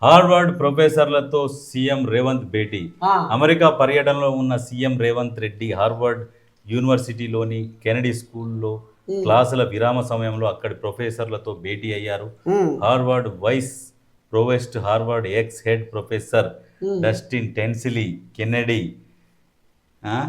Harvard ప్రొఫెసర్లతో CM Revanth భేటీ. ఆ, America పర్యటనలో ఉన్న సీఎం రేవంత్ రెడ్డి హార్వర్డ్ యూనివర్సిటీలోని కెనడీ స్కూల్లో క్లాసుల విరామ సమయంలో అక్కడి ప్రొఫెసర్లతో భేటీ అయ్యారు. ఉమ్, Harvard vice provost, Harvard ex head professor Dustin Tingley Kennedy ఏ,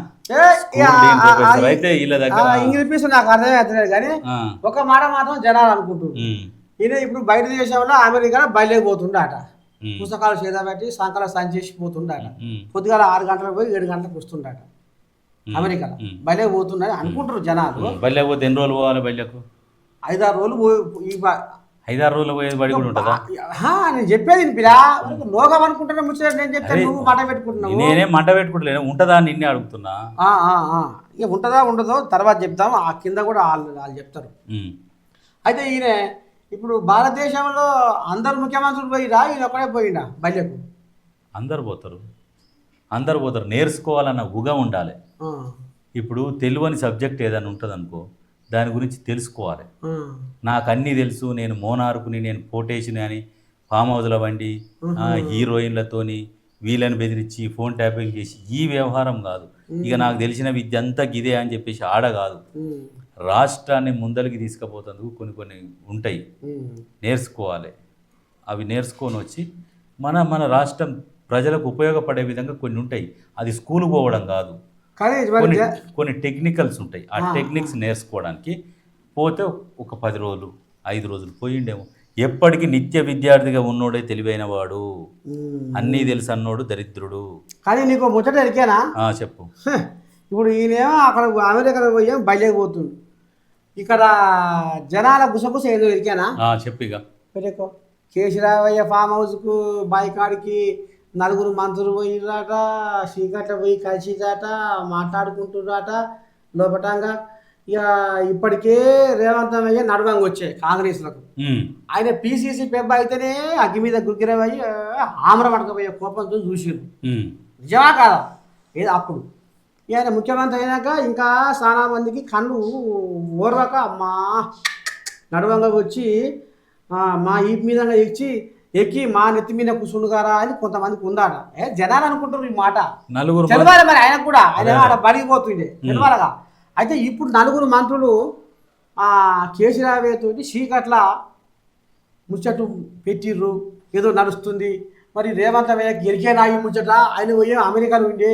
స్కూల్ డీన్ ప్రొఫెసర్. అయితే వీళ్ళ దగ్గర ఇంగ్లీష్ పీస్ నాకు అర్థమవుతలేదు కానీ ఆ, ఒక మాట మాత్రం జనాలు అనుకుంటున్నారు. ఉమ్, ఈయన ఇప్పుడు బయట దేశంలో అమెరికా బయలుదేరిపోతుండట. ఉమ్, పుస్తకాలు చేతబెట్టి సంకల సంచేసి పోతుండట. ఉమ్, పొద్దుగాల 6 గంటలకు పోయి 7 గంటలకు వస్తుండట. అమెరికాలో బయలుదేరిపోతుండని అనుకుంటారు జనాలు. బళ్ళకి పోతే ఎన్ని రోజులు పోవాలి? బళ్ళకు 5-6 రోజులు ఈ 5-6 రోజులు పోయేది బడి కూడా ఉంటుందా? నేను చెప్పేది పిరా లోకం అనుకుంటున్నా ముచ్చట. నేను చెప్తాను, నువ్వు మాట పెట్టుకుంటున్నావు. నేనే మంట పెట్టుకుంటలేను, ఉంటుందా అని నిన్నే అడుగుతున్నా. ఇక ఉంటుందా ఉండదో తర్వాత చెప్తాం. ఆ కింద కూడా వాళ్ళు చెప్తారు. ఉమ్. అయితే ఈయన ఇప్పుడు భారతదేశంలో అందరు ముఖ్యమంత్రులు పోయిరా, ఈయన ఒక్కడే పోయిండా బయటకు? అందరు పోతారు, అందరు పోతారు. నేర్చుకోవాలన్న ఉగ ఉండాలి. ఇప్పుడు తెలియని సబ్జెక్ట్ ఏదైనా ఉంటుంది అనుకో, దాని గురించి తెలుసుకోవాలి. నాకు అన్నీ తెలుసు, నేను మోనార్కుని, నేను కోటేషన్ అని ఫామ్ హౌస్ల వండి హీరోయిన్లతోని వీళ్ళని బెదిరించి ఫోన్ ట్యాపింగ్ చేసి ఈ వ్యవహారం కాదు. ఇక నాకు తెలిసిన విద్య అంతా గిదే అని చెప్పేసి ఆడ కాదు. రాష్ట్రాన్ని ముందరికి తీసుకుపోతందుకు కొన్ని కొన్ని ఉంటాయి, నేర్చుకోవాలి. అవి నేర్చుకొని వచ్చి మన రాష్ట్రం ప్రజలకు ఉపయోగపడే విధంగా కొన్ని ఉంటాయి. అది స్కూల్ పోవడం కాదు, కానీ కొన్ని టెక్నికల్స్ ఉంటాయి. ఆ టెక్నిక్స్ నేర్చుకోవడానికి పోతే ఒక 10 రోజులు 5 రోజులు పోయిండేమో. ఎప్పటికీ నిత్య విద్యార్థిగా ఉన్నోడే తెలివైన వాడు, అన్నీ తెలుసు అన్నోడు దరిద్రుడు. కానీ నీకు ముచ్చట ఎరికేనా? చెప్పు. ఇప్పుడు ఈయనేమో అక్కడ అమెరికాలో పోయాం బయలుదేరిపోతుంది. ఇక్కడ జనాల గుసగుస ఏదో ఎరికేనా? చెప్పిగా పెట్టుకో. కేసీరావయ్య ఫామ్ హౌస్కు బాయికాడికి 4 మంత్రులు పోయిరాట, చీకట్ల పోయి కలిసిరాట, మాట్లాడుకుంటున్నారట లోపటంగా. ఇక ఇప్పటికే రేవంత్ అయ్య నడవంగా వచ్చాయి కాంగ్రెస్లకు. ఆయన పిసిసి పెబ్బ అయితేనే అగ్గి మీద గుగ్గిరవయ్యి ఆమ్ర పడకపోయే కోపంతో చూసిరు. నిజమా కాదా? ఏదో అప్పుడు ఆయన ముఖ్యమంత్రి అయినాక ఇంకా చాలా మందికి కళ్ళు ఓర్వక అమ్మా నడవంగా వచ్చి మా ఈ మీద ఎక్కి మా నెత్తి మీద కూర్చుండుగారా అని కొంతమందికి ఉందాట. జనాలు అనుకుంటారు ఈ మాట. తెలవాలి మరి ఆయన కూడా, ఆయన ఆడ బడిగిపోతుండే తెలవాలగా. అయితే ఇప్పుడు 4 మంత్రులు కేసీరావయ్య తోటి చీకట్ల ముచ్చట్లు పెట్టిర్రు, ఏదో నడుస్తుంది. మరి రేవంత్ అయ్యకి ఎరికేనా ఈ ముచ్చట? ఆయన పోయి అమెరికాలో ఉండే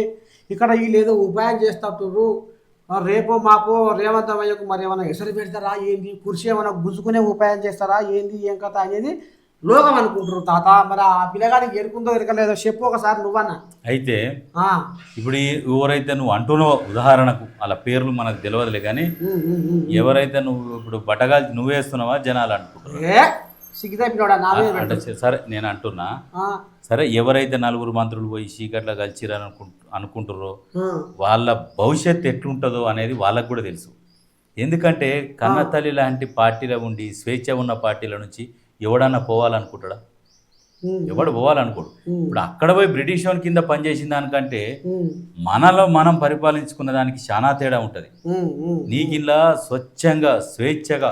ఇక్కడ వీళ్ళు ఏదో ఉపాయం చేస్తట్టుర్రు. రేపో మాపో రేవంత్ అయ్యకు మరి ఏమైనా ఎసరు పెడతారా ఏంది, కుర్చీ ఏమైనా గుంజుకునే ఉపాయం చేస్తారా ఏంది, ఏం కథ అనేది లోకం అనుకుంటారు. తాత మరి ఆ పిల్లగాడికి ఎరుకుందో ఎరకలేదో చెప్పు ఒకసారి నువ్వన్నా. అయితే ఇప్పుడు ఎవరైతే నువ్వు అంటున్నావో, ఉదాహరణకు అలా పేర్లు మనకు తెలియదులే కానీ, ఎవరైతే నువ్వు ఇప్పుడు బట్టగాల్చి నువ్వేస్తున్నావా జనాలు అనుకుంటున్నారు. సరే నేను అంటున్నా, సరే ఎవరైతే 4 మంత్రులు పోయి చీకట్లా కలిసిరని అనుకుంటారో వాళ్ళ భవిష్యత్తు ఎట్లుంటుందో అనేది వాళ్ళకు కూడా తెలుసు. ఎందుకంటే కన్నతల్లి లాంటి పార్టీలో ఉండి స్వేచ్ఛ ఉన్న పార్టీల నుంచి ఎవడన్నా పోవాలనుకుంటాడా? ఎవడు పోవాలనుకోడు. ఇప్పుడు అక్కడ పోయి బ్రిటిష్ వాని కింద పనిచేసిన దానికంటే మనలో మనం పరిపాలించుకున్న దానికి చాలా తేడా ఉంటుంది. నీకిలా స్వచ్ఛంగా స్వేచ్ఛగా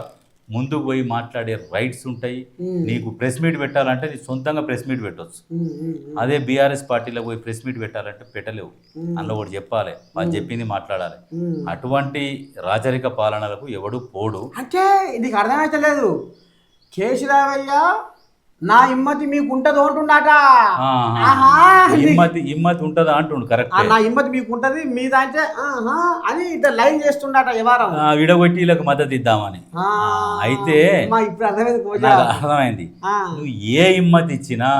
ముందుకు పోయి మాట్లాడే రైట్స్ ఉంటాయి. నీకు ప్రెస్ మీట్ పెట్టాలంటే నీ సొంతంగా ప్రెస్ మీట్ పెట్టవచ్చు. అదే బీఆర్ఎస్ పార్టీలో పోయి ప్రెస్ మీట్ పెట్టాలంటే పెట్టలేవు. అందులో ఒకటి చెప్పాలి, వాళ్ళు చెప్పింది మాట్లాడాలి. అటువంటి రాచరిక పాలనలకు ఎవడు పోడు. అంటే నీకు అర్థమైతలేదు. కేసీరావయ్య నా ఇమ్మతి మీకు ఉంటది అంటున్నాట. ఇమ్మతి ఉంటదా అంటుండు. కరెక్ట్, నా ఇమ్మతి మీకు ఉంటది మీద అంటే అని ఇట్లా లైన్ చేస్తుండట వ్యవహారం. విడగొట్టి వీళ్ళకి మద్దతు ఇద్దామని. అయితే ఇప్పుడు అర్థమైంది. నువ్వు ఏ ఇమ్మతి ఇచ్చినా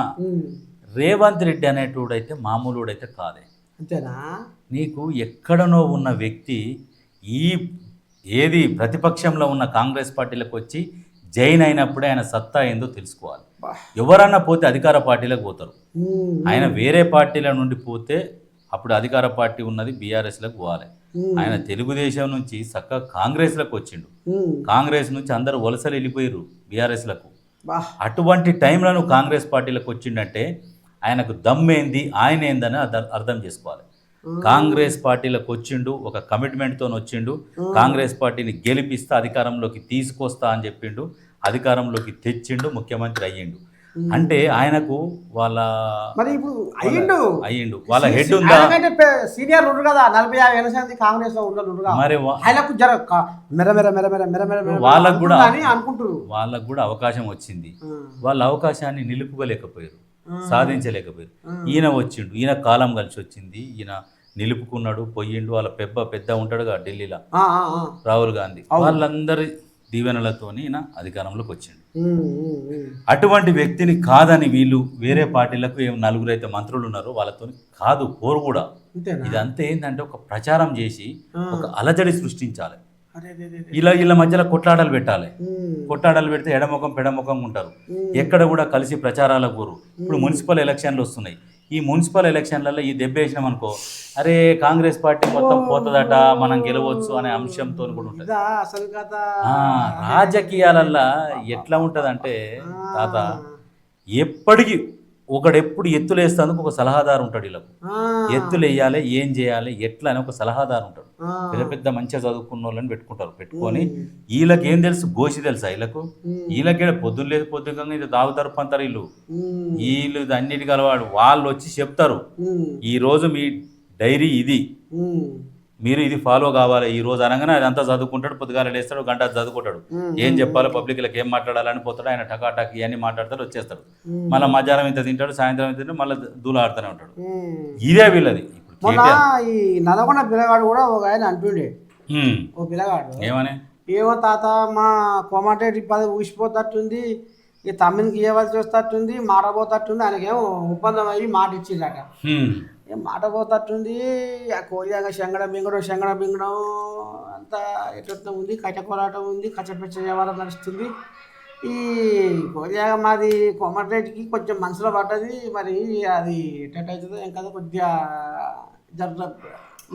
రేవంత్ రెడ్డి అనేటోడైతే మామూలుడైతే కాదే. అంతేనా? నీకు ఎక్కడనో ఉన్న వ్యక్తి ఏది ప్రతిపక్షంలో ఉన్న కాంగ్రెస్ పార్టీలకు వచ్చి జైన్ అయినప్పుడే ఆయన సత్తా ఏందో తెలుసుకోవాలి. ఎవరన్నా పోతే అధికార పార్టీలకు పోతారు. ఆయన వేరే పార్టీల నుండి పోతే అప్పుడు అధికార పార్టీ ఉన్నది బీఆర్ఎస్లకు పోవాలి. ఆయన తెలుగుదేశం నుంచి చక్కగా కాంగ్రెస్లకు వచ్చిండు. కాంగ్రెస్ నుంచి అందరూ వలసలు వెళ్ళిపోయారు బీఆర్ఎస్లకు. అటువంటి టైంలో నువ్వు కాంగ్రెస్ పార్టీలకు వచ్చిండంటే ఆయనకు దమ్మేంది, ఆయన ఏందని అర్థం చేసుకోవాలి. కాంగ్రెస్ పార్టీలకు వచ్చిండు, ఒక కమిట్మెంట్తో వచ్చిండు. కాంగ్రెస్ పార్టీని గెలిపిస్తా అధికారంలోకి తీసుకొస్తా అని చెప్పిండు. అధికారంలోకి తెచ్చిండు, ముఖ్యమంత్రి అయ్యిండు. అంటే ఆయనకు వాళ్ళ మరి ఇప్పుడు అయ్యిండు వాళ్ళ హెడ్ ఉందా ఆయనకంటే సీనియర్ ఉండు కదా 40-50 ఏళ్ళ సంది కాంగ్రెస్ లో ఉండరు మరి ఆయనకు జర మెర మెర మెర మెర మెర మెర మెర వాళ్ళకు కూడా అని అనుకుంటారు. వాళ్ళకు కూడా అవకాశం వచ్చింది, వాళ్ళ అవకాశాన్ని నిలుపుకోలేకపోయారు, సాధించలేకపోయారు. ఈయన వచ్చిండు, ఈయన కాలం కలిసి వచ్చింది, ఈయన నిలుపుకున్నాడు, పోయిండు. వాళ్ళ పెద్ద ఉంటాడుగా ఢిల్లీలో రాహుల్ గాంధీ, వాళ్ళందరి దీవెనలతోని ఈయన అధికారంలోకి వచ్చిండు. అటువంటి వ్యక్తిని కాదని వీళ్ళు వేరే పార్టీలకు నలుగురు అయితే మంత్రులు ఉన్నారో వాళ్ళతో కాదు పోరు కూడా. ఇదంతా ఏంటంటే ఒక ప్రచారం చేసి ఒక అలజడి సృష్టించాలి, ఇలా మధ్యలో కొట్లాటలు పెట్టాలి. కొట్లాటలు పెడితే ఎడముఖం పెడముఖం ఉంటారు, ఎక్కడ కూడా కలిసి ప్రచారాలకు పోరు. ఇప్పుడు మున్సిపల్ ఎలక్షన్లు వస్తున్నాయి, ఈ మున్సిపల్ ఎలక్షన్లలో ఈ దెబ్బ వేసినాం అనుకో, అరే కాంగ్రెస్ పార్టీ మొత్తం పోతుందట, మనం గెలవచ్చు అనే అంశంతో కూడా ఉంటుంది. రాజకీయాలల్లో ఎట్లా ఉంటుందంటే తాత, ఎప్పటికీ ఒకడెప్పుడు ఎత్తులు వేస్తేందుకు ఒక సలహాదారు ఉంటాడు. వీళ్ళకు ఎత్తులు వేయాలి, ఏం చేయాలి, ఎట్లా అని ఒక సలహాదారు ఉంటాడు. పెద్ద మంచిగా చదువుకున్న వాళ్ళని పెట్టుకొని వీళ్ళకి ఏం తెలుసు, గోసి తెలుసా వీళ్ళకే పొద్దున్న లేదు పొద్దుగా ఇది తాగుతారు పంతారు. వీళ్ళు అన్నిటికీ అలవాడు. వాళ్ళు వచ్చి చెప్తారు, ఈ రోజు మీ డైరీ ఇది, మీరు ఇది ఫాలో కావాలి. ఈ రోజు అనగానే అదంతా చదువుకుంటాడు, పొద్దుగాల లేస్తాడు, గంట చదువుకుంటాడు, ఏం చెప్పాలో పబ్లిక్లకు ఏం మాట్లాడాలని పోతాడు. ఆయన టకాటాక్ ఇవన్నీ మాట్లాడతాడు, వచ్చేస్తాడు. మళ్ళీ మధ్యాహ్నం ఇంత తింటాడు, సాయంత్రం ఇంత తింటాడు, మళ్ళీ దూలాడుతూనే ఉంటాడు. ఇదే వీళ్ళది. ఈ నల్గొండ పిల్లగాడు కూడా ఒక ఆయన అంటుండే, ఓ పిల్లగాడు ఏమో తాత మా కోమటిరెడ్డి పదవి ఊసిపోతట్టుంది, ఈ తమ్మినికి ఇవ్వాల్సి వస్తట్టుంది, మాటపోతట్టుంది. ఆయనకేమో ఒప్పందం అయ్యి మాట ఇచ్చిందట, ఏం మాట పోతట్టుంది. ఆ కోరియాగా శంగడ బింగడం అంతా ఎట్లా ఉంది, కచ్చ పోరాటం ఉంది, కచ్చపెచ్చ వ్యవహారం నడుస్తుంది. ఈ కోరియాగా మాది కోమటిరెడ్డికి కొంచెం మనసులో పడ్డది, మరి అది ఎట్టవుతుందో ఏం కదా, కొద్దిగా జర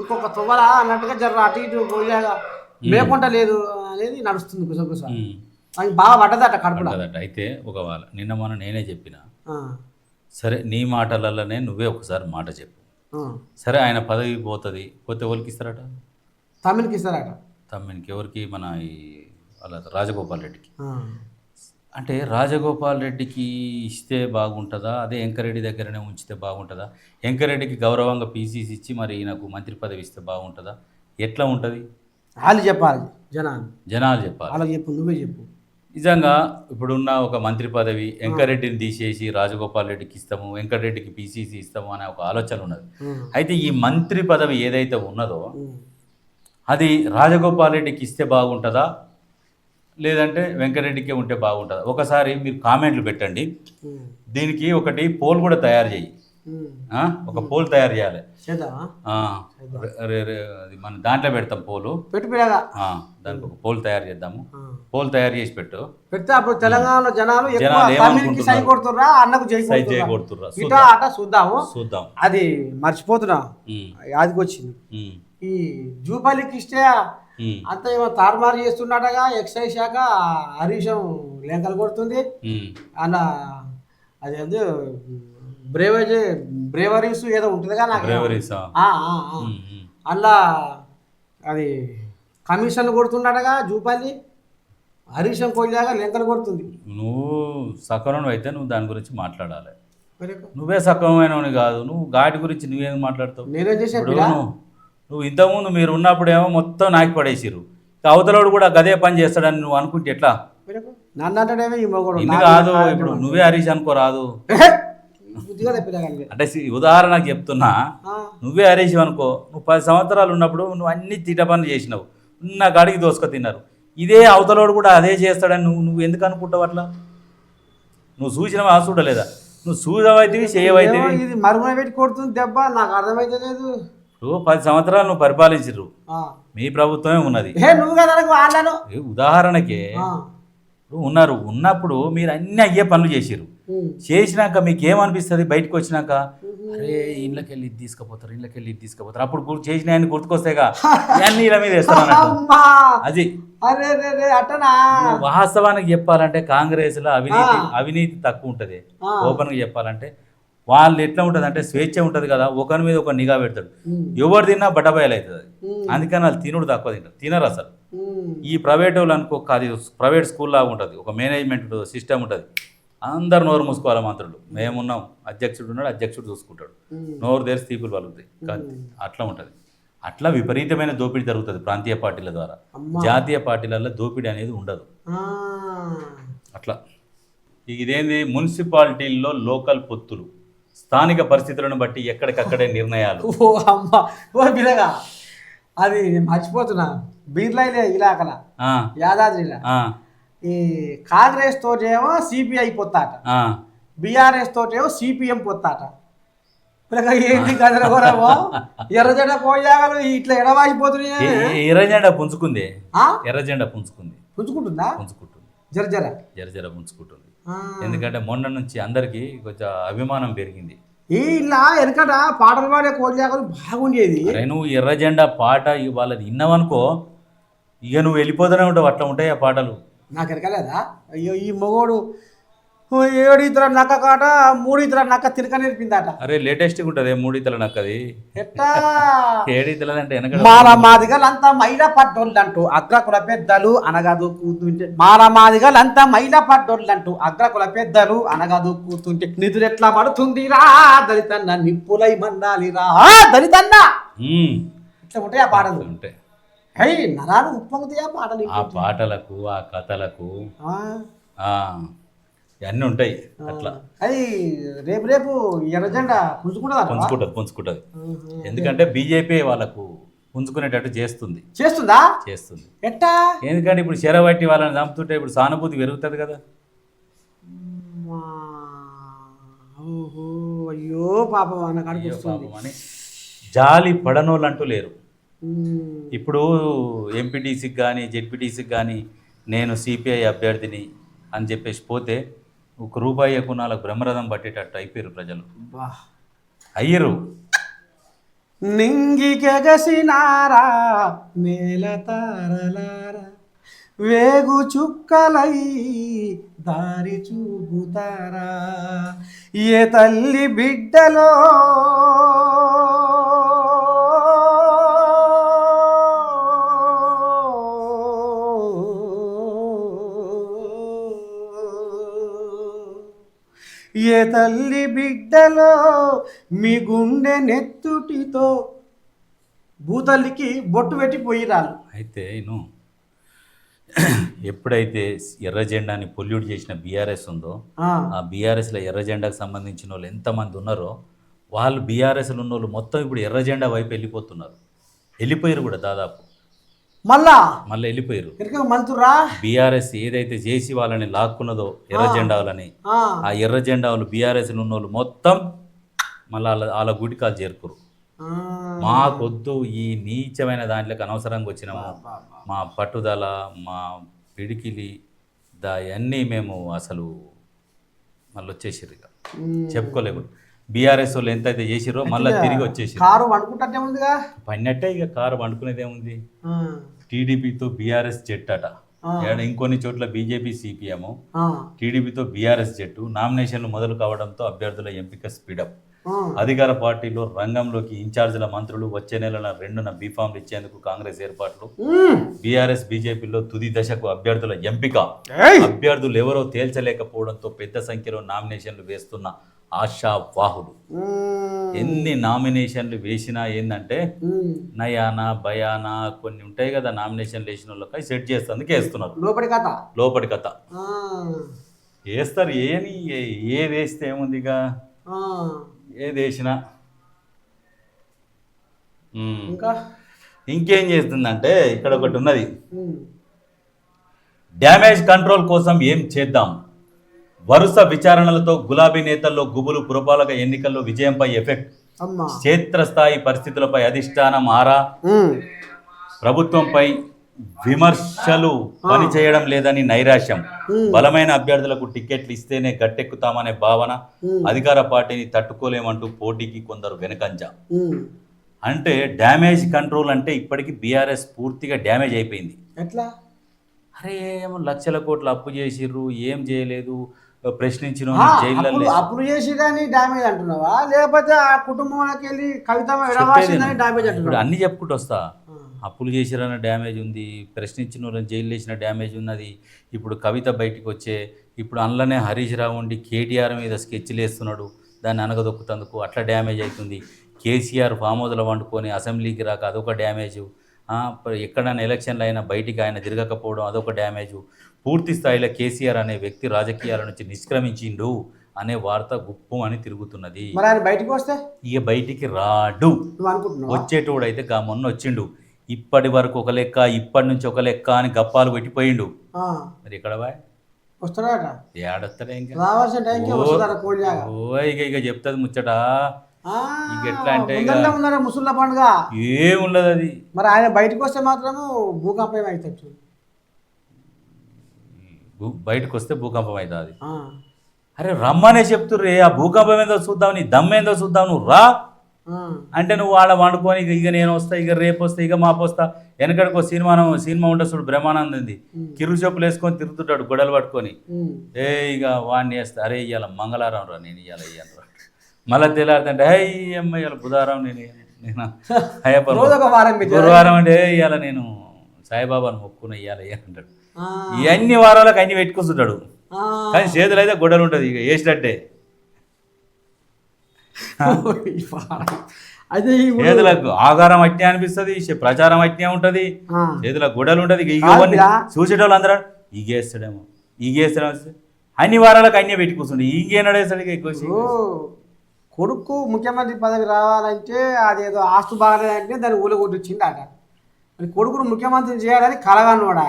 ఇంకొక తువ్వరా అన్నట్టుగా జర అటు ఇటు కోరియాగా లేకుండా లేదు అనేది నడుస్తుంది కుసకుస. అది బాగా పడ్డదట కడుపులో. అయితే ఒకవేళ నిన్న మొన్న నేనే చెప్పిన, సరే నీ మాటలలోనే నువ్వే ఒకసారి మాట చెప్పు, సరే ఆయన పదవి పోతుంది, పోతే ఎవరికి ఇస్తారట? తమ్మినికి ఇస్తారట. తమ్మినికి ఎవరికి? మన ఈ వాళ్ళ రాజగోపాల్ రెడ్డికి. అంటే రాజగోపాల్ రెడ్డికి ఇస్తే బాగుంటుందా, అదే వెంకరెడ్డి దగ్గరనే ఉంచితే బాగుంటుందా? వెంకరెడ్డికి గౌరవంగా పీసీసీ ఇచ్చి మరి ఈయనకు మంత్రి పదవి ఇస్తే బాగుంటుందా? ఎట్లా ఉంటుంది? వాళ్ళు చెప్పాలి, జనాలు చెప్పాలి. వాళ్ళకి చెప్పు, నువ్వే చెప్పు. నిజంగా ఇప్పుడున్న ఒక మంత్రి పదవి వెంకరెడ్డిని తీసేసి రాజగోపాల్ రెడ్డికి ఇస్తాము, వెంకటరెడ్డికి పీసీసీ ఇస్తాము అనే ఒక ఆలోచన ఉన్నది. అయితే ఈ మంత్రి పదవి ఏదైతే ఉన్నదో అది రాజగోపాల్ రెడ్డికి ఇస్తే బాగుంటుందా, లేదంటే వెంకటరెడ్డికే ఉంటే బాగుంటుందా? ఒకసారి మీరు కామెంట్లు పెట్టండి. దీనికి ఒకటి పోల్ కూడా తయారు చేయి, ఒక పోల్ తయారు చేయాలి. అది మన దాంట్లో పెడతాం పోలు, దానికి ఒక పోల్ తయారు చేద్దాము. పోల్ తయారు చేసి పెడితే అప్పుడు తెలంగాణలో జనాలు చూద్దాం. అది మర్చిపోతున్నా, యాదికి వచ్చింది. ఈ జూపల్లికి ఇస్తే అంత ఏమో తారుమారు చేస్తున్నట్టుగా ఎక్సైజ్ శాఖ హరీషం లేఖలు కొడుతుంది. అలా అది బ్రేవరీస్ ఏదో ఉంటుందిగా నాకు, అలా అది కమిషన్ కొడుతున్నాడగా జూపల్లి, హరీషం కొయ్యాగా లెంకలు కొడుతుంది. నువ్వు సక్రమం అయితే నువ్వు దాని గురించి మాట్లాడాలి. నువ్వే సక్రమమైనవి కాదు, నువ్వు ఘాటి గురించి నువ్వేం మాట్లాడతావు? నేనేం చేసాను? నువ్వు ఇంతకుముందు మీరు ఉన్నప్పుడు ఏమో మొత్తం నాకి పడేసిరు, అవతలోడు కూడా గదే పని చేస్తాడని నువ్వు అనుకుంటే ఎట్లా? నన్ను ఇన్ని కాదు, ఇప్పుడు నువ్వే హరీష్ అనుకోరాదు. అంటే ఉదాహరణకు చెప్తున్నా, నువ్వే హరీష్ అనుకో, నువ్వు 10 సంవత్సరాలు ఉన్నప్పుడు నువ్వు అన్ని తీట పనులు చేసినావు, నా గాడికి దోసుక తిన్నారు. ఇదే అవతలోడు కూడా అదే చేస్తాడని నువ్వు ఎందుకు అనుకుంటావు అట్లా? నువ్వు చూసినవా చూడలేదా? నువ్వు చూడవైతే చేయవైతే మరుగున పెట్టి కొడుతుంది దెబ్బ, నాకు అర్థమైతే లేదు. ఇప్పుడు 10 సంవత్సరాలు నువ్వు పరిపాలించరు, మీ ప్రభుత్వమే ఉన్నది. ఉదాహరణకే ఉన్నప్పుడు మీరు అన్ని అయ్యే పనులు చేసిరు. చేసినాక మీకు ఏమనిపిస్తుంది? బయటకు వచ్చినాక అరే ఇళ్ళకెళ్ళి ఇది తీసుకుపోతారు, అప్పుడు చేసిన ఆయన గుర్తుకొస్తాయిగా, అన్ని ఇలా మీద వేస్తాను. అది వాస్తవానికి చెప్పాలంటే కాంగ్రెస్లో అవినీతి తక్కువ ఉంటుంది. ఓపెన్గా చెప్పాలంటే వాళ్ళు ఎట్లా ఉంటుంది అంటే స్వేచ్ఛ ఉంటుంది కదా, ఒకరి మీద ఒక నిఘా పెడతాడు. ఎవరు తిన్నా బట్టబయలు అవుతుంది. అందుకని వాళ్ళు తినుడు తక్కువ తినరు అసలు. ఈ ప్రైవేట్ వాళ్ళు అనుకో, అది ప్రైవేట్ స్కూల్ లాగా ఉంటుంది, ఒక మేనేజ్మెంట్ సిస్టమ్ ఉంటుంది. అందరు నోరు మూసుకోవాలి మంత్రులు. మేమున్నాం, అధ్యక్షుడు ఉన్నాడు, అధ్యక్షుడు చూసుకుంటాడు, నోరు తెరిచి తీపులు పలుకుతాయి. అట్లా ఉంటుంది. అట్లా విపరీతమైన దోపిడీ జరుగుతుంది ప్రాంతీయ పార్టీల ద్వారా. జాతీయ పార్టీలలో దోపిడీ అనేది ఉండదు. అట్లా ఇదేంది, మున్సిపాలిటీల్లో లోకల్ పొత్తులు, స్థానిక పరిస్థితులను బట్టి ఎక్కడికక్కడే నిర్ణయాలు. ఓ అమ్మ, ఓ బిరగా అది నేను మర్చిపోతున్నా. బీర్లైలే ఇలాకల యాదాద్రిలా ఈ కాంగ్రెస్ తోటేమో సిపిఐ పొత్తాట, బీఆర్ఎస్ తోటేమో సిపిఎం పొత్తాట. ఏంటి కదలగోరమో ఎర్రజెండా పోయాగలు ఇట్లా ఎడవాసిపోతున్నాయి. ఎర్రజెండా పుంజుకుంది, ఎర్రజెండా పుంజుకుంది, పుంజుకుంటుందా? పుంజుకుంటుంది, జర పుంజుకుంటుంది. ఎందుకంటే మొన్న నుంచి అందరికి కొంచెం అభిమానం పెరిగింది. ఇలా వెనకట పాటలు పాడే కోడియాగలు బాగుండేది. అరే నువ్వు ఎర్రజెండా పాట వాళ్ళది విన్నావనుకో, ఇక నువ్వు వెళ్ళిపోతూనే ఉంటావు. అట్లా ఉంటాయి ఆ పాటలు. నాకు ఎరకలేదా? అయ్యో ఈ మొగోడు 7 ఇతర నక్క కాట 3 ఇతర నక్క తినక నేర్పిందట. అరే లేటెస్ట్గా ఉంటుంది 3 ఇతల నక్కది. ఎట్టా 7 ఇతల అంటే మాదిగలంతా మైల పడ్డోళ్ళంటూ అగ్రకుల పెద్దలు అనగదు కూతుంటే, మాదిగలంతా మైల పడ్డోళ్ళంటూ అగ్రకుల పెద్దలు అనగదు కూతుంటే, నిధులెట్లా పడుతుంది రా దళితన్న నిప్పులై మండాలిరా దళితన్న. ఇట్లా ఉంటాయి ఆ పాటలు. ఉంటాయి. హై నరాలు ఉప్పొంగుతాయి ఆ పాటలు. ఆ పాటలకు, ఆ కథలకు అన్నీ ఉంటాయి. అట్లా అది రేపు ఎర్రజెండా పుంజుకుంటుంది. ఎందుకంటే బీజేపీ వాళ్ళకు పుంజుకునేటట్టు చేస్తుందా? ఎట్టా? ఎందుకంటే ఇప్పుడు చెరబట్టి వాళ్ళని చంపుతుంటే ఇప్పుడు సానుభూతి పెరుగుతుంది కదా. అయ్యో పాపం అని జాలి పడనోళ్ళంటూ లేరు. ఇప్పుడు ఎంపీటీసీకి కానీ జెడ్పీటీసీకి కానీ నేను సిపిఐ అభ్యర్థిని అని చెప్పేసి పోతే ₹1 ఎక్కువ బ్రహ్మరథం పట్టేటట్టు అయిపోయారు ప్రజలు. అయ్యరు. నింగికెగసినారా నేల తారలారా వేగు చుక్కలై దారి చూపుతారా ఏ తల్లి బిడ్డలో ఏ తల్లి బిడ్డలో మీ గుండె నెత్తుటితో భూతల్లికి బొట్టు పెట్టి పోయిరాలు. అయితే ఎప్పుడైతే ఎర్ర జెండాని పొల్యూట్ చేసిన బీఆర్ఎస్ ఉందో, ఆ బీఆర్ఎస్లో ఎర్ర జెండాకు సంబంధించిన వాళ్ళు ఎంతమంది ఉన్నారో వాళ్ళు బీఆర్ఎస్లో ఉన్న వాళ్ళు మొత్తం ఇప్పుడు ఎర్ర జెండా వైపు వెళ్ళిపోయారు కూడా. దాదాపు మళ్ళీ వెళ్ళిపోయారు. బీఆర్ఎస్ ఏదైతే చేసి వాళ్ళని లాక్కున్నదో ఎర్ర జెండాలని, ఆ ఎర్ర జెండాలు బీఆర్ఎస్ ఉన్న వాళ్ళు మొత్తం మళ్ళీ వాళ్ళ గుడికాలు చేరుకురు. మాకొద్దు ఈ నీచమైన దాంట్లోకి అనవసరంగా వచ్చినాము, మా పట్టుదల, మా పిడికిలి అన్నీ మేము అసలు మళ్ళీ వచ్చేసారు. ఇక చెప్పుకోలేము. బీఆర్ఎస్ వాళ్ళు ఎంతైతే చేసిరో మళ్ళీ తిరిగి వచ్చేసి పన్నట్టే. ఇక కారు వండుకునేదేముంది. టీడీపీతో బీఆర్ఎస్ జట్టు అట. ఇంకొన్ని చోట్ల బీజేపీ సిపిఎం, టీడీపీతో బీఆర్ఎస్ జట్టు. నామినేషన్లు మొదలు కావడంతో అభ్యర్థుల ఎంపిక స్పీడప్. అధికార పార్టీలో రంగంలోకి ఇన్ఛార్జీల మంత్రులు. వచ్చే నెల 2న బీఫామ్లు ఇచ్చేందుకు కాంగ్రెస్ ఏర్పాట్లు. బీఆర్ఎస్ బీజేపీలో తుది దశకు అభ్యర్థుల ఎంపిక. అభ్యర్థులు ఎవరో తేల్చలేకపోవడంతో పెద్ద సంఖ్యలో నామినేషన్లు వేస్తున్న ఆశావాహులు. ఎన్ని నామినేషన్లు వేసినా ఏంటంటే నయానా భయానా కొన్ని ఉంటాయి కదా, నామినేషన్లు వేసిన వాళ్ళకి సెట్ చేస్తేందుకు వేస్తున్నారు. లోపటి కథ వేస్తారు. ఏది వేస్తే ఏముంది, ఇక ఏది వేసినా. ఇంకేం చేస్తుందంటే ఇక్కడ ఒకటి ఉన్నది, డ్యామేజ్ కంట్రోల్ కోసం ఏం చేద్దాం. వరుస విచారణలతో గులాబీ నేతల్లో గుబులు. పురపాలక ఎన్నికల్లో విజయంపై ఎఫెక్ట్. క్షేత్రస్థాయి పరిస్థితులపై అధిష్టానం ఆరా. ప్రభుత్వంపై విమర్శలు పనిచేయడం లేదని నైరాశ్యం. బలమైన అభ్యర్థులకు టికెట్లు ఇస్తేనే గట్టెక్కుతామనే భావన. అధికార పార్టీని తట్టుకోలేమంటూ పోటీకి కొందరు వెనకంజ. అంటే డ్యామేజ్ కంట్రోల్ అంటే ఇప్పటికీ బీఆర్ఎస్ పూర్తిగా డ్యామేజ్ అయిపోయింది. ఎట్లా? అరే ఏమో లక్షల కోట్లు అప్పు చేసిర్రు, ఏం చేయలేదు, ప్రశ్నించిన అప్పులు చేసి కానీ డ్యామేజ్ అంటున్నావా, లేకపోతే ఆ కుటుంబంలోకి వెళ్ళి కవిత డ్యామేజ్ అంటున్నావు? అన్ని చెప్పుకుంటూ వస్తా. అప్పులు చేసిరన్న డ్యామేజ్ ఉంది, ప్రశ్నించిన వాళ్ళని జైలు వేసిన డ్యామేజ్ ఉన్నది. ఇప్పుడు కవిత బయటికి వచ్చే ఇప్పుడు అందులోనే హరీష్ రావు ఉండి కేటీఆర్ మీద స్కెచ్లు వేస్తున్నాడు, దాన్ని అనగదొక్కుతందుకు అట్లా డ్యామేజ్ అవుతుంది. కేసీఆర్ ఫామ్ హౌస్లో వండుకొని అసెంబ్లీకి రాక అదొక డ్యామేజు. ఎక్కడైనా ఎలక్షన్లు అయినా బయటికి ఆయన తిరగకపోవడం అదొక డ్యామేజు. పూర్తి స్థాయిలో కేసీఆర్ అనే వ్యక్తి రాజకీయాల నుంచి నిష్క్రమించిండు అనే వార్త గుప్పు అని తిరుగుతున్నది. మరి ఆయన బయటకు వస్తే ఇక బయటికి రాడు. నువ్వు అనుకుంటున్నావు వచ్చేటోడు అయితే మొన్న వచ్చిండు, ఇప్పటి వరకు ఒక లెక్క ఇప్పటి నుంచి ఒక లెక్క అని గప్పాలు పెట్టిపోయిండు. మరి ఇక్కడ బాయ్ వస్తాడట, ఏడొస్తాడే ఇంకా రావాల్సిన టైంకి వస్తాడట కోడిలాగా. ఇక చెప్తుంది ముచ్చట. ఇక ఎట్లా అంటే ముసుళ్ళ పండుగ ఏముండదు అది. మరి ఆయన బయటకు వస్తే మాత్రము భూకంపం అవుతుంది. బయటకు వస్తే భూకంపం అవుతుంది. అరే రమ్మనే చెప్తుర్రే, ఆ భూకంపం ఏందో చూద్దాం, నీ దమ్మేందో చూద్దాం, నువ్వు రా అంటే నువ్వు వాళ్ళ వండుకొని ఇక నేను వస్తా, ఇక రేపు వస్తా, ఇక మాపు వస్తా. వెనకడికో సినిమా ఉంటుంది చూడు, బ్రహ్మానందంది, కిరు చెప్పులు వేసుకొని తిరుగుతుంటాడు గొడవలు పట్టుకొని. ఇక వాడిని వేస్తా, అరే ఇవాళ మంగళవారం రా, నేను ఇవాళ ఇయ్యాను రా. మళ్ళీ తెల్లారుతుంటే హై అమ్మ ఇవాళ బుధవారం, నేను గురువారం అంటే ఇవాళ నేను సాయిబాబాను మొక్కున ఇవాళ అంటాడు. ఇవన్నీ వారాలకు అన్ని పెట్టుకొస్తుంటాడు, కానీ చేతులు అయితే గొడవలు ఉంటుంది ఇక వేసినట్టే. అదే చేతులకు ఆగారం అట్నే అనిపిస్తుంది, ప్రచారం అట్నే ఉంటుంది, చేతులకు గొడవలు ఉంటుంది. చూసేటోళ్ళు అందరూ ఈగేస్తాడేమో అన్ని వారాలకు అన్నీ పెట్టి కూర్చుండే ఈగేనాడేస్తాడు. ఇక ఎక్కువ కొడుకు ముఖ్యమంత్రి పదవి రావాలంటే అదేదో ఆస్తు బాగాలేదంటే దాన్ని ఊలగొట్టించింది అట. మరి కొడుకును ముఖ్యమంత్రిని చేయాలని కలగానోడా,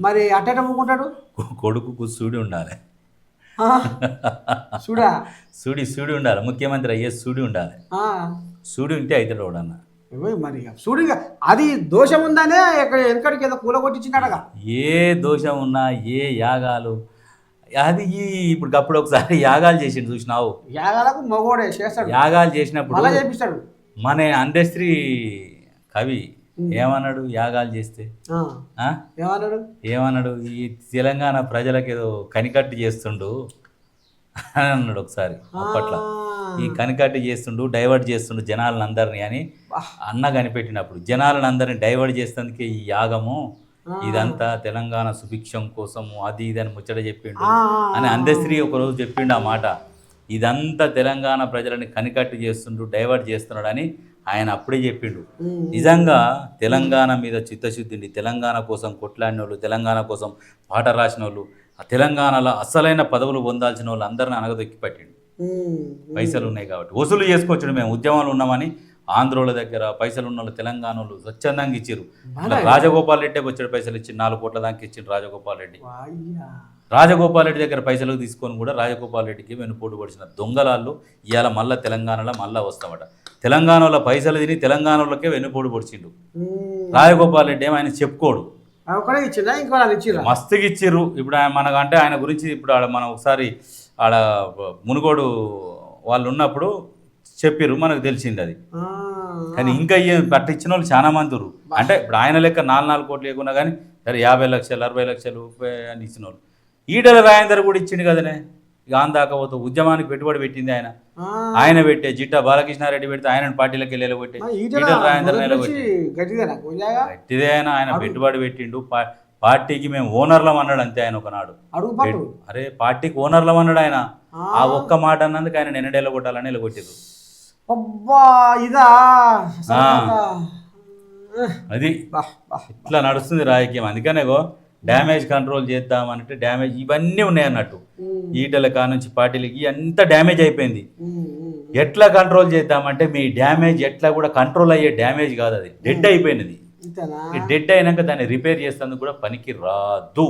మరి అట్టేట ముక్కుంటాడు. కొడుకు సూడి ఉండాలి, చూడా సూడి ఉండాలి, ముఖ్యమంత్రి అయ్యే సూడి ఉండాలి. సూడి ఉంటే అవుతాడు వాడన్న. మరి సూడిగా అది దోషం ఉందనే ఇక్కడ వెనకడికి ఏదో కూలగొట్టించినాడగా. ఏ దోషం ఉన్నా, ఏ యాగాలు అది ఇప్పుడు అప్పుడు ఒకసారి యాగాలు చేసిండు చూసినావు. యాగాలకు మగోడే చేస్తాడు, యాగాలు చేసినప్పుడు అలా చేపిస్తాడు. మన అందశ్రీ కవి ఏమన్నాడు, యాగాలు చేస్తే ఏమన్నాడు, ఈ తెలంగాణ ప్రజలకు ఏదో కనికట్టు చేస్తుండు అని అన్నాడు ఒకసారి. అప్పట్లో ఈ కనికట్టు చేస్తుండు, డైవర్ట్ చేస్తుండు జనాలను అందరినీ అని అన్న కనిపెట్టినప్పుడు, జనాలను అందరినీ డైవర్ట్ చేసేందుకే ఈ యాగము, ఇదంతా తెలంగాణ సుభిక్షం కోసము అది ఇది అని ముచ్చట చెప్పిండు అని అందశ్రీ ఒకరోజు చెప్పిండు ఆ మాట. ఇదంతా తెలంగాణ ప్రజలని కనికట్టు చేస్తుండు, డైవర్ట్ చేస్తున్నాడు అని ఆయన అప్పుడే చెప్పిండు. నిజంగా తెలంగాణ మీద చిత్తశుద్ధిని, తెలంగాణ కోసం కొట్లాడిన వాళ్ళు, తెలంగాణ కోసం పాట రాసిన వాళ్ళు, ఆ తెలంగాణలో అసలైన పదవులు పొందాల్సిన వాళ్ళు అందరిని అనగదొక్కి పట్టిండు. పైసలు ఉన్నాయి కాబట్టి వసూలు చేసుకోవచ్చు. మేము ఉద్యమాలు ఉన్నామని ఆంధ్రోల దగ్గర పైసలు ఉన్న వాళ్ళు తెలంగాణలో స్వచ్ఛందంగా ఇచ్చారు. రాజగోపాల్ రెడ్డి వచ్చాడు, పైసలు ఇచ్చి 4 కోట్ల దాకా ఇచ్చిండు రాజగోపాల్ రెడ్డి. రాజగోపాల్ రెడ్డి దగ్గర పైసలు తీసుకొని కూడా రాజగోపాల్ రెడ్డికి వెనుపోటు పడిచిన దొంగలాళ్ళు ఇవాళ మళ్ళీ తెలంగాణలో మళ్ళీ వస్తామట. తెలంగాణలో పైసలు తిని తెలంగాణలోకే వెనుపోటు పొడిచిండు రాజగోపాల్ రెడ్డి. ఏమో ఆయన చెప్పుకోడు, మస్తుగా ఇచ్చిర్రు. ఇప్పుడు మనకంటే ఆయన గురించి ఇప్పుడు మనం ఒకసారి ఆడ మునుగోడు వాళ్ళు ఉన్నప్పుడు చెప్పిర్రు, మనకు తెలిసింది అది. కానీ ఇంకా పట్టించిన వాళ్ళు చాలా మంది ఉన్నారు. అంటే ఇప్పుడు ఆయన లెక్క 4 కోట్లు లేకున్నా కానీ సరే 50 లక్షలు 60 లక్షలు అని ఇచ్చిన వాళ్ళు. ఈటల రాజేందర్ కూడా ఇచ్చిండు కదనే. ఇక ఆందాకపోతే ఉద్యమానికి పెట్టుబడి పెట్టింది ఆయన పెట్టే. జిట్టా బాలకృష్ణారెడ్డి పెడితే ఆయన పార్టీలకు వెళ్ళగొట్టే ఈటల రాజేందర్ నిలబెట్టి గట్టిదే ఆయన పెట్టుబడి పెట్టిండు. పార్టీకి మేము ఓనర్లం అన్నాడు అంతే ఆయన ఒకనాడు. అరే పార్టీకి ఓనర్లం అన్నాడు ఆయన. ఆ ఒక్క మాట అన్నందుకు ఆయన నిన్నడేళ్ళ కొట్టాలని వెళ్ళగొట్టారు. అది ఇట్లా నడుస్తుంది రాజకీయం. అందుకనేగో డ్యామేజ్ కంట్రోల్ చేద్దామనంటే డ్యామేజ్ ఇవన్నీ ఉన్నాయి అన్నట్టు. ఈటల కా నుంచి పార్టీలకి అంత డ్యామేజ్ అయిపోయింది. ఎట్లా కంట్రోల్ చేద్దామంటే మీ డ్యామేజ్ ఎట్లా కూడా కంట్రోల్ అయ్యే డ్యామేజ్ కాదు, అది డెడ్ అయిపోయినది. డెడ్ అయినాక దాన్ని రిపేర్ చేసేందుకు కూడా పనికి రాదు,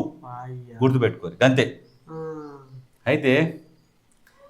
గుర్తుపెట్టుకోరు అంతే. అయితే